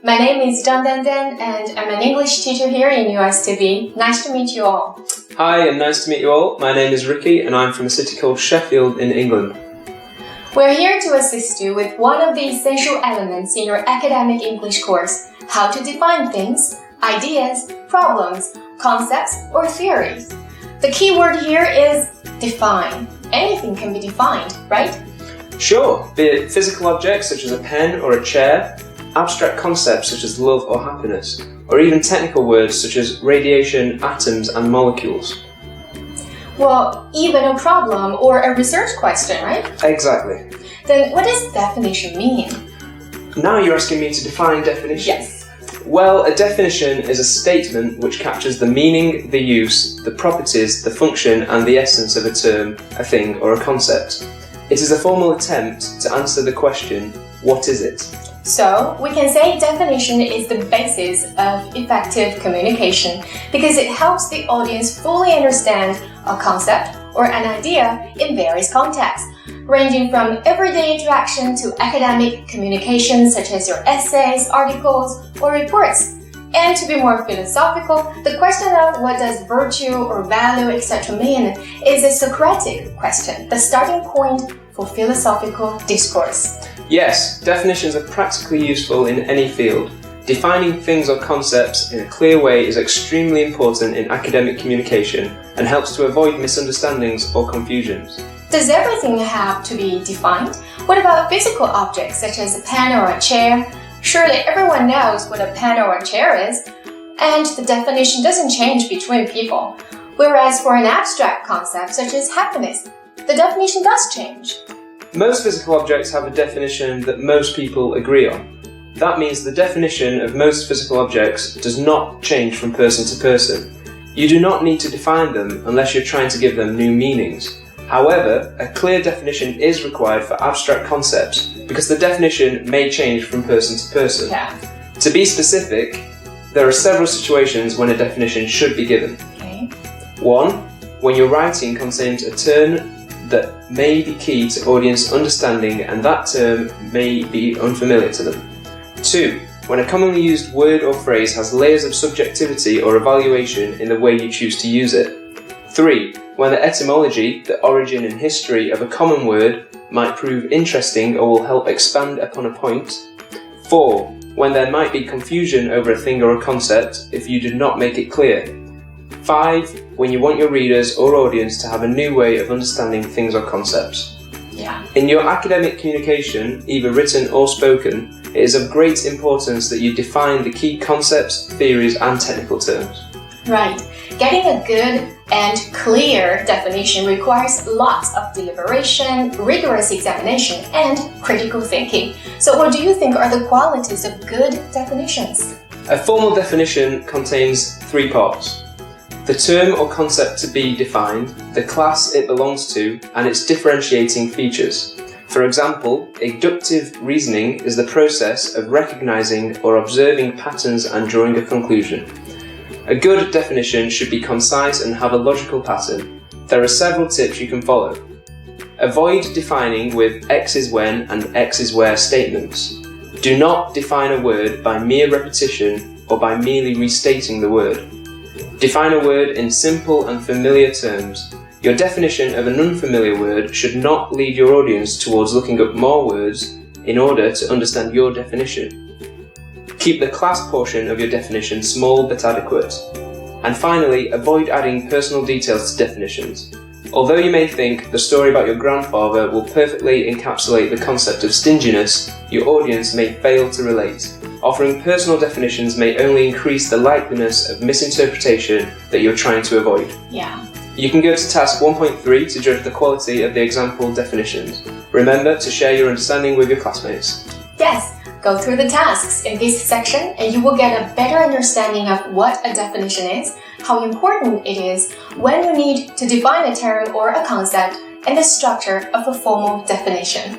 My name is Dan and I'm an English teacher here in USTV. Nice to meet you all. Hi, and nice to meet you all. My name is Ricky and I'm from a city called Sheffield in England. We're here to assist you with one of the essential elements in your academic English course, how to define things, ideas, problems, concepts, or theories. The key word here is define. Anything can be defined, right? Sure, be it physical objects such as a pen or a chair, abstract concepts such as love or happiness, or even technical words such as radiation, atoms, and molecules. Well, even a problem or a research question, right? Exactly. Then what does definition mean? Now you're asking me to define definition. Yes. Well, a definition is a statement which captures the meaning, the use, the properties, the function, and the essence of a term, a thing, or a concept. It is a formal attempt to answer the question, what is it? So, we can say definition is the basis of effective communication because it helps the audience fully understand a concept or an idea in various contexts, ranging from everyday interaction to academic communication such as your essays, articles, or reports. And to be more philosophical, the question of what does virtue or value, etc. mean is a Socratic question, the starting point for philosophical discourse. Yes, definitions are practically useful in any field. Defining things or concepts in a clear way is extremely important in academic communication and helps to avoid misunderstandings or confusions. Does everything have to be defined? What about physical objects such as a pen or a chair? Surely everyone knows what a pen or a chair is, and the definition doesn't change between people. Whereas for an abstract concept such as happiness, the definition does change. Most physical objects have a definition that most people agree on. That means the definition of most physical objects does not change from person to person. You do not need to define them unless you're trying to give them new meanings. However, a clear definition is required for abstract concepts because the definition may change from person to person. Yeah. To be specific, there are several situations when a definition should be given. Okay. 1. When your writing contains a term that may be key to audience understanding and that term may be unfamiliar to them. 2. When a commonly used word or phrase has layers of subjectivity or evaluation in the way you choose to use it. 3. When the etymology, the origin and history of a common word might prove interesting or will help expand upon a point. 4. When there might be confusion over a thing or a concept if you did not make it clear. 5. When you want your readers or audience to have a new way of understanding things or concepts. Yeah. In your academic communication, either written or spoken, it is of great importance that you define the key concepts, theories, and technical terms. Right. Getting a good and clear definition requires lots of deliberation, rigorous examination, and critical thinking. So what do you think are the qualities of good definitions? A formal definition contains 3 parts: the term or concept to be defined, the class it belongs to, and its differentiating features. For example, inductive reasoning is the process of recognizing or observing patterns and drawing a conclusion. A good definition should be concise and have a logical pattern. There are several tips you can follow. Avoid defining with X is when and X is where statements. Do not define a word by mere repetition or by merely restating the word. Define a word in simple and familiar terms. Your definition of an unfamiliar word should not lead your audience towards looking up more words in order to understand your definition. Keep the class portion of your definition small but adequate. And finally, avoid adding personal details to definitions. Although you may think the story about your grandfather will perfectly encapsulate the concept of stinginess, your audience may fail to relate. Offering personal definitions may only increase the likeliness of misinterpretation that you're trying to avoid. Yeah. You can go to task 1.3 to judge the quality of the example definitions. Remember to share your understanding with your classmates. Yes. Go through the tasks in this section and you will get a better understanding of what a definition is, how important it is, when you need to define a term or a concept, and the structure of a formal definition.